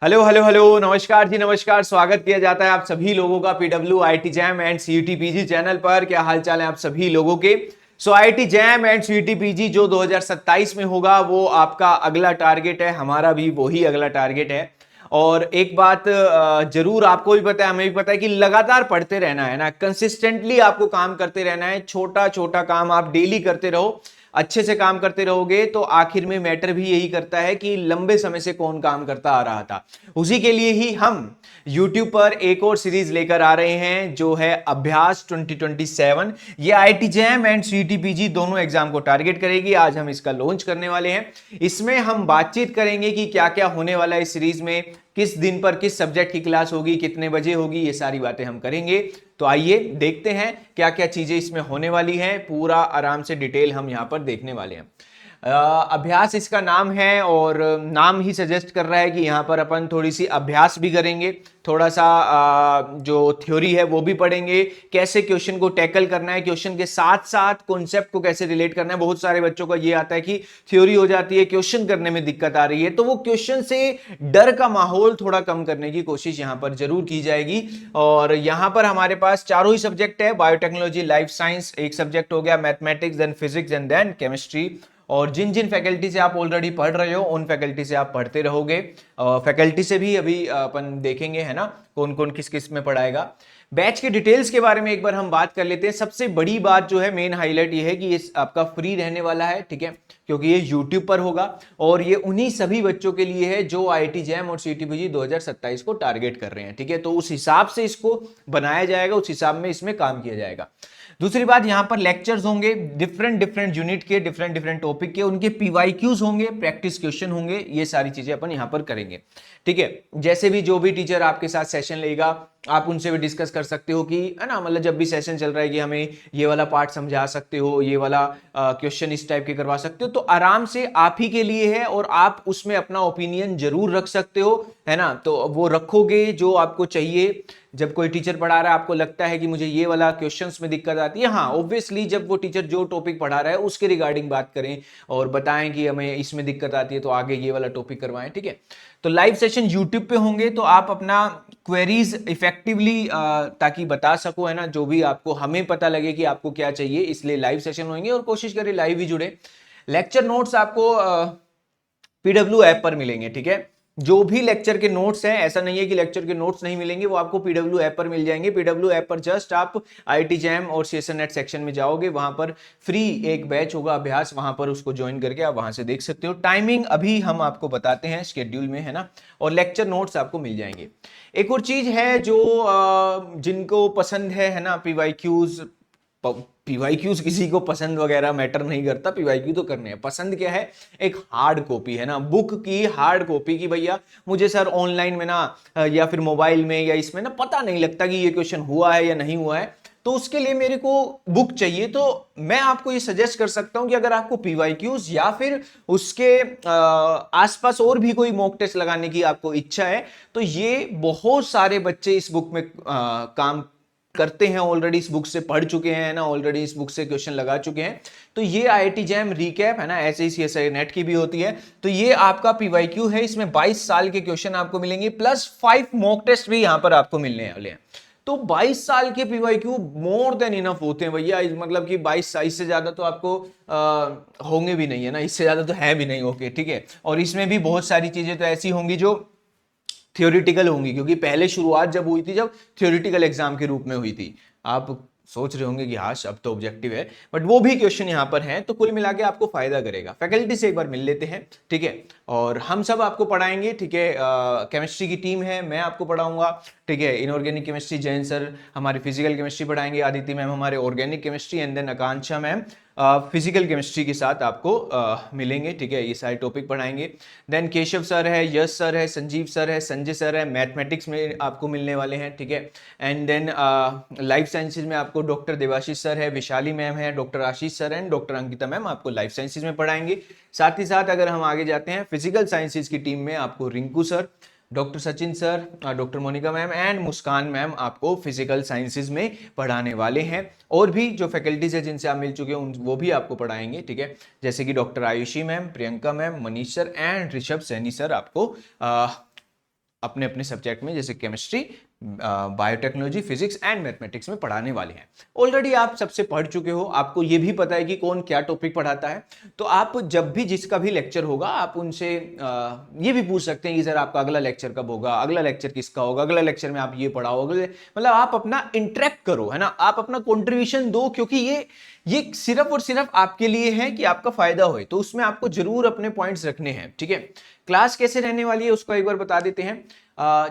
Hello hello hello, नमस्कार जी, नमस्कार। स्वागत किया जाता है आप सभी लोगों का PW IT JAM and CUET PG channel पर। क्या हाल चाल है आप सभी लोगों के। IT JAM and CUET PG जो 2027 में होगा वो आपका अगला टारगेट है, हमारा भी वही अगला टारगेट है। और एक बात जरूर आपको भी पता है, हमें भी पता है कि लगातार पढ़ते रहना है ना, कंसिस्टेंटली आपको काम करते रहना है। छोटा छोटा काम आप डेली करते रहो, अच्छे से काम करते रहोगे तो आखिर में मैटर भी यही करता है कि लंबे समय से कौन काम करता आ रहा था। उसी के लिए ही हम YouTube पर एक और सीरीज लेकर आ रहे हैं जो है अभ्यास 2027। ये IT JAM and CET PG दोनों एग्जाम को टारगेट करेगी। आज हम इसका लॉन्च करने वाले हैं। इसमें हम बातचीत करेंगे कि क्या क्या होने वाला है इस सीरीज में, किस दिन पर किस सब्जेक्ट की क्लास होगी, कितने बजे होगी, ये सारी बातें हम करेंगे। तो आइए देखते हैं क्या क्या चीजें इसमें होने वाली हैं। पूरा आराम से डिटेल हम यहां पर देखने वाले हैं। अभ्यास इसका नाम है और नाम ही सजेस्ट कर रहा है कि यहाँ पर अपन थोड़ी सी अभ्यास भी करेंगे, थोड़ा सा जो थ्योरी है वो भी पढ़ेंगे, कैसे क्वेश्चन को टैकल करना है, क्वेश्चन के साथ साथ कॉन्सेप्ट को कैसे रिलेट करना है। बहुत सारे बच्चों को ये आता है कि थ्योरी हो जाती है, क्वेश्चन करने में दिक्कत आ रही है, तो वो क्वेश्चन से डर का माहौल थोड़ा कम करने की कोशिश यहाँ पर जरूर की जाएगी। और यहाँ पर हमारे पास चारों ही सब्जेक्ट है, बायोटेक्नोलॉजी, लाइफ साइंस एक सब्जेक्ट हो गया, mathematics, then physics and then chemistry. और जिन जिन फैकल्टी से आप ऑलरेडी पढ़ रहे हो उन फैकल्टी से आप पढ़ते रहोगे। फैकल्टी से भी अभी अपन देखेंगे है ना, कौन कौन किस किस में पढ़ाएगा। बैच के डिटेल्स के बारे में एक बार हम बात कर लेते हैं। सबसे बड़ी बात जो है, मेन हाईलाइट ये है कि ये आपका फ्री रहने वाला है, ठीक है, क्योंकि ये यूट्यूब पर होगा और ये उन्हीं सभी बच्चों के लिए है जो आईटी जैम और सीटीपीजी 2027 को टारगेट कर रहे हैं, ठीक है। तो उस हिसाब से इसको बनाया जाएगा, उस हिसाब में इसमें काम किया जाएगा। दूसरी बात, यहां पर लेक्चर्स होंगे डिफरेंट डिफरेंट यूनिट के, डिफरेंट डिफरेंट टॉपिक के, उनके पीवाईक्यूज होंगे, प्रैक्टिस क्वेश्चन होंगे, ये सारी चीजें अपन यहां पर करेंगे, ठीक है। जैसे भी जो भी टीचर आपके साथ सेशन लेगा आप उनसे भी डिस्कस कर सकते हो कि है ना, मतलब जब भी सेशन चल रहा है कि हमें ये वाला पार्ट समझा सकते हो, ये वाला क्वेश्चन इस टाइप के करवा सकते हो, तो आराम से आप ही के लिए है और आप उसमें अपना ओपिनियन जरूर रख सकते हो, है ना। तो वो रखोगे जो आपको चाहिए। जब कोई टीचर पढ़ा रहा है, आपको लगता है कि मुझे ये वाला क्वेश्चंस में दिक्कत आती है, हाँ ऑब्वियसली जब वो टीचर जो टॉपिक पढ़ा रहा है उसके रिगार्डिंग बात करें और बताएं कि हमें इसमें दिक्कत आती है तो आगे ये वाला टॉपिक करवाएं, ठीक है। तो लाइव सेशन यूट्यूब पे होंगे तो आप अपना क्वेरीज इफेक्टिवली ताकि बता सको, है ना, जो भी आपको, हमें पता लगे कि आपको क्या चाहिए, इसलिए लाइव सेशन होंगे और कोशिश करें लाइव ही जुड़े। लेक्चर नोट्स आपको पीडब्ल्यू ऐप पर मिलेंगे, ठीक है। जो भी लेक्चर के नोट्स हैं, ऐसा नहीं है कि लेक्चर के नोट्स नहीं मिलेंगे, वो आपको पीडब्ल्यू ऐप पर मिल जाएंगे। पीडब्ल्यू ऐप पर जस्ट आप आईटी जैम और सीएसएन नेट सेक्शन में जाओगे, वहां पर फ्री एक बैच होगा अभ्यास, वहां पर उसको ज्वाइन करके आप वहां से देख सकते हो। टाइमिंग अभी हम आपको बताते हैं शेड्यूल में, है ना, और लेक्चर नोट्स आपको मिल जाएंगे। एक और चीज है जो जिनको पसंद है ना, पीवाईक्यूज। पीवाईक्यूज किसी को पसंद वगैरह मैटर नहीं करता, पीवाईक्यू तो करने हैं। पसंद क्या है, एक हार्ड कॉपी, है ना, बुक की हार्ड कॉपी की भैया मुझे सर ऑनलाइन में ना या फिर मोबाइल में या इसमें ना पता नहीं लगता कि ये क्वेश्चन हुआ है या नहीं हुआ है, तो उसके लिए मेरे को बुक चाहिए। तो मैं आपको ये सजेस्ट कर सकता हूं कि अगर आपको पीवाईक्यूज या फिर उसके आसपास और भी कोई मॉक टेस्ट लगाने की आपको इच्छा है, तो ये बहुत सारे बच्चे इस बुक में काम करते हैं, ऑलरेडी इस बुक से पढ़ चुके हैं ना, ऑलरेडी इस बुक से क्वेश्चन लगा चुके हैं। तो ये आईटी जैम रिकैप है ना, ऐसे ही सीएसआई नेट की भी होती है, तो ये आपका पीवाईक्यू है। इसमें 22 साल के क्वेश्चन आपको मिलेंगे प्लस 5 मॉक टेस्ट भी यहां पर आपको मिलने वाले हैं। तो 22 साल के पीवाईक्यू मोर देन इनफ होते हैं भैया, मतलब कि 22 साल से ज्यादा तो आपको होंगे भी नहीं, है ना, इससे ज्यादा तो है भी नहीं, ओके ठीक है। और इसमें भी बहुत सारी चीजें तो ऐसी होंगी जो थियोरिटिकल होंगी, क्योंकि पहले शुरुआत जब हुई थी, जब थियोरिटिकल एग्जाम के रूप में हुई थी। आप सोच रहे होंगे कि हाश अब तो ऑब्जेक्टिव है, बट वो भी क्वेश्चन यहां पर हैं, तो कुल मिला के आपको फायदा करेगा। फैकल्टी से एक बार मिल लेते हैं, ठीक है, और हम सब आपको पढ़ाएंगे, ठीक है। केमिस्ट्री की टीम है, मैं आपको पढ़ाऊंगा, ठीक है। इनऑर्गेनिक केमिस्ट्री जैन सर हमारी फिजिकल केमिस्ट्री पढ़ाएंगे, आदित्य मैम हमारे organic chemistry, and then Akanksha ma'am physical chemistry के साथ आपको मिलेंगे, ठीक है। ये सारे टॉपिक पढ़ाएंगे। देन केशव सर है, यश सर है, संजीव सर है, संजय सर है, मैथमेटिक्स में आपको मिलने वाले हैं, ठीक है। एंड देन लाइफ साइंसेज में आपको डॉक्टर देवाशीष सर है, विशाली मैम है, doctor Ashish sir and doctor Ankita ma'am आपको लाइफ साइंसेज में पढ़ाएंगे। साथ ही साथ अगर हम आगे जाते हैं फिजिकल साइंसेज की टीम में आपको Rinku sir, doctor Sachin sir, doctor Monika ma'am and Muskan ma'am आपको फिजिकल साइंसेज में पढ़ाने वाले हैं। और भी जो फैकल्टीज है जिनसे आप मिल चुके हैं वो भी आपको पढ़ाएंगे, ठीक है, जैसे कि doctor Ayushi ma'am, Priyanka ma'am, Manish sir and Rishabh Saini sir आपको अपने अपने सब्जेक्ट में, जैसे chemistry, biotechnology, physics and mathematics में पढ़ाने वाले हैं। ऑलरेडी आप सबसे पढ़ चुके हो, आपको ये भी पता है कि कौन क्या टॉपिक पढ़ाता है। तो आप जब भी जिसका भी लेक्चर होगा आप उनसे ये भी पूछ सकते हैं कि सर आपका अगला लेक्चर कब होगा, अगला लेक्चर किसका होगा, अगला लेक्चर में आप ये पढ़ाओ, मतलब आप अपना इंटरेक्ट करो, है ना, आप अपना कॉन्ट्रीब्यूशन दो, क्योंकि ये सिर्फ और सिर्फ आपके लिए है कि आपका फायदा होए, तो उसमें आपको जरूर अपने पॉइंट्स रखने हैं, ठीक है। क्लास कैसे रहने वाली है उसको एक बार बता देते हैं।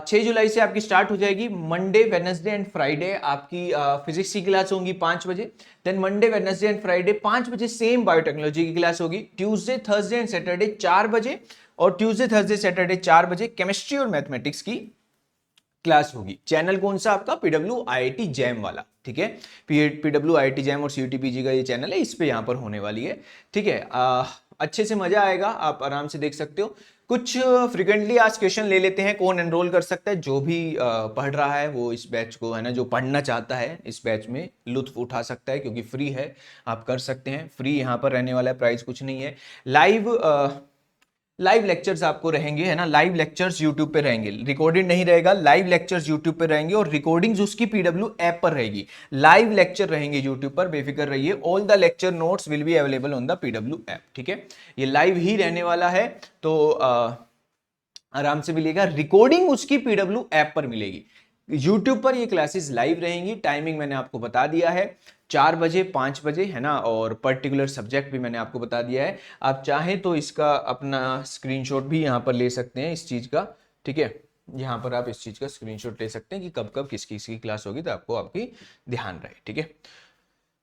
6 जुलाई से आपकी स्टार्ट हो जाएगी। मंडे, वेडनेसडे एंड फ्राइडे आपकी फिजिक्स की क्लास होंगी 5 बजे। Then Monday, Wednesday and Friday 5 बजे सेम बायोटेक्नोलॉजी की क्लास होगी। ट्यूसडे, थर्सडे एंड सैटरडे 4 बजे, और ट्यूसडे, थर्सडे, सैटरडे 4 बजे केमिस्ट्री और मैथमेटिक्स की क्लास होगी। चैनल कौन सा आपका? पीडब्ल्यू आईआईटी जैम वाला, ठीक है। पीडब्ल्यू आईआईटी जैम और सीयूटीपीजी का ये चैनल है, इस पे यहाँ पर होने वाली है, ठीक है। अच्छे से मजा आएगा, आप आराम से देख सकते हो। कुछ फ्रिक्वेंटली आज क्वेश्चन ले लेते हैं। कौन एनरोल कर सकता है? जो भी पढ़ रहा है वो इस बैच को, है ना, जो पढ़ना चाहता है इस बैच में लुत्फ उठा सकता है, क्योंकि फ्री है, आप कर सकते हैं। फ्री यहाँ पर रहने वाला है, प्राइस कुछ नहीं है। लाइव लेक्चर्स आपको रहेंगे, है ना, लाइव लेक्चर्स यूट्यूब पे रहेंगे, रिकॉर्डेड नहीं रहेगा, लाइव लेक्चर्स यूट्यूब पे रहेंगे, और रिकॉर्डिंग्स उसकी पीडब्ल्यू ऐप पर रहेगी। लाइव लेक्चर रहेंगे यूट्यूब पर, बेफिक्र रहिए। All the lecture notes will be available on the PW app, ठीक है। ये लाइव ही रहने वाला है, तो आराम से मिलेगा। रिकॉर्डिंग उसकी पीडब्ल्यू ऐप पर मिलेगी। यूट्यूब पर ये क्लासेस लाइव रहेंगी। टाइमिंग मैंने आपको बता दिया है, 4 बजे, 5 बजे, है ना, और पर्टिकुलर सब्जेक्ट भी मैंने आपको बता दिया है। आप चाहें तो इसका अपना स्क्रीनशॉट भी यहाँ पर ले सकते हैं इस चीज़ का, ठीक है। यहाँ पर आप इस चीज़ का स्क्रीनशॉट ले सकते हैं कि कब कब किसकी किसकी क्लास होगी, तो आपको आपकी ध्यान रहे, ठीक है।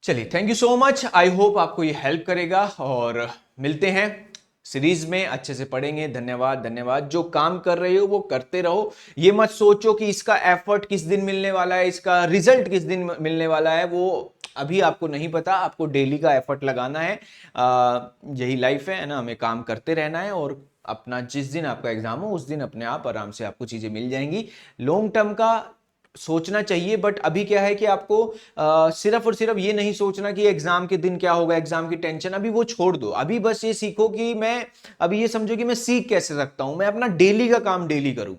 चलिए, thank you so much. I hope आपको ये हेल्प करेगा, और मिलते हैं सीरीज में, अच्छे से पढ़ेंगे। धन्यवाद, धन्यवाद। जो काम कर रहे हो वो करते रहो। ये मत सोचो कि इसका एफर्ट किस दिन मिलने वाला है, इसका रिजल्ट किस दिन मिलने वाला है, वो अभी आपको नहीं पता। आपको डेली का एफर्ट लगाना है, यही लाइफ है ना, हमें काम करते रहना है, और अपना जिस दिन आपका एग्जाम हो उस दिन अपने आप आराम से आपको चीजें मिल जाएंगी। लॉन्ग टर्म का सोचना चाहिए, बट अभी क्या है कि आपको सिर्फ और सिर्फ ये नहीं सोचना कि एग्जाम के दिन क्या होगा, एग्जाम की टेंशन अभी वो छोड़ दो। अभी बस ये सीखो कि मैं, अभी ये समझो कि मैं सीख कैसे सकता हूं, मैं अपना डेली का काम डेली करूं,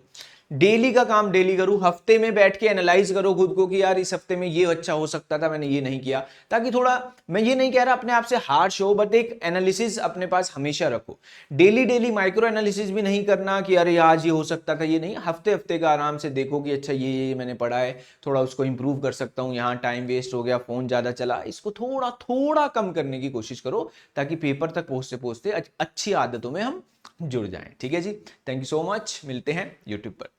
डेली का काम डेली करूं। हफ्ते में बैठ के एनालाइज करो खुद को कि यार इस हफ्ते में ये अच्छा हो सकता था, मैंने ये नहीं किया, ताकि थोड़ा, मैं ये नहीं कह रहा अपने आप से हार्श हो, बट एक एनालिसिस अपने पास हमेशा रखो। डेली डेली माइक्रो एनालिसिस भी नहीं करना कि अरे आज ये हो सकता था, ये नहीं। हफ्ते हफ्ते का आराम से देखो कि अच्छा ये मैंने पढ़ा है, थोड़ा उसको इंप्रूव कर सकता हूँ, यहाँ टाइम वेस्ट हो गया, फोन ज्यादा चला, इसको थोड़ा थोड़ा कम करने की कोशिश करो, ताकि पेपर तक पहुंचते पहुंचते अच्छी आदतों में हम जुड़ जाएं, ठीक है जी। थैंक यू सो मच, मिलते हैं यूट्यूब पर।